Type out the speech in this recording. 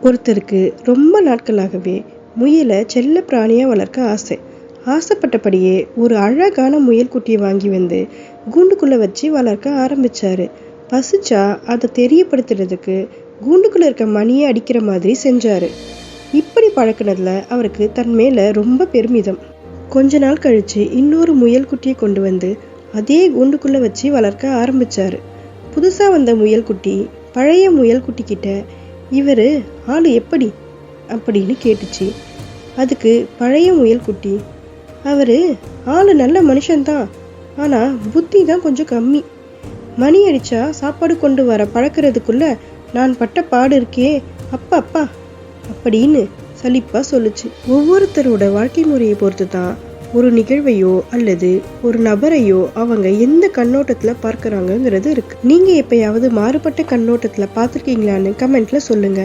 ஒருத்தருக்கு ரொம்ப நாட்களாகவே முயலை செல்ல பிராணியாக வளர்க்க ஆசை. ஆசைப்பட்டபடியே ஒரு அழகான முயல் குட்டியை வாங்கி வந்து கூண்டுக்குள்ளே வச்சு வளர்க்க ஆரம்பிச்சாரு. பசிச்சா அதை தெரியப்படுத்துறதுக்கு கூண்டுக்குள்ளே இருக்க மணியை அடிக்கிற மாதிரி செஞ்சாரு. இப்படி பழக்கினதுல அவருக்கு தன் மேலே ரொம்ப பெருமிதம். கொஞ்ச நாள் கழிச்சு இன்னொரு முயல் குட்டியை கொண்டு வந்து அதே கூண்டுக்குள்ளே வச்சு வளர்க்க ஆரம்பிச்சாரு. புதுசாக வந்த முயல் குட்டி பழைய முயல் குட்டி கிட்ட இவர் ஆள் எப்படி அப்படின்னு கேட்டுச்சு. அதுக்கு பழைய முயல் குட்டி, அவர் ஆள் நல்ல மனுஷன்தான், ஆனால் புத்தி தான் கொஞ்சம் கம்மி. மணி அடித்தா சாப்பாடு கொண்டு வர பழக்கிறதுக்குள்ள நான் பட்ட பாடு இருக்கே அப்பா அப்பா அப்படின்னு சலிப்பாக சொல்லுச்சு. ஒவ்வொருத்தரோட வாழ்க்கை முறையை பொறுத்து தான் ஒரு நிகழ்வையோ அல்லது ஒரு நபரையோ அவங்க எந்த கண்ணோட்டத்தில் பார்க்குறாங்கங்கிறது இருக்கு. நீங்கள் எப்பயாவது மாறுபட்ட கண்ணோட்டத்தில் பார்த்துருக்கீங்களான்னு கமெண்ட்ல சொல்லுங்க.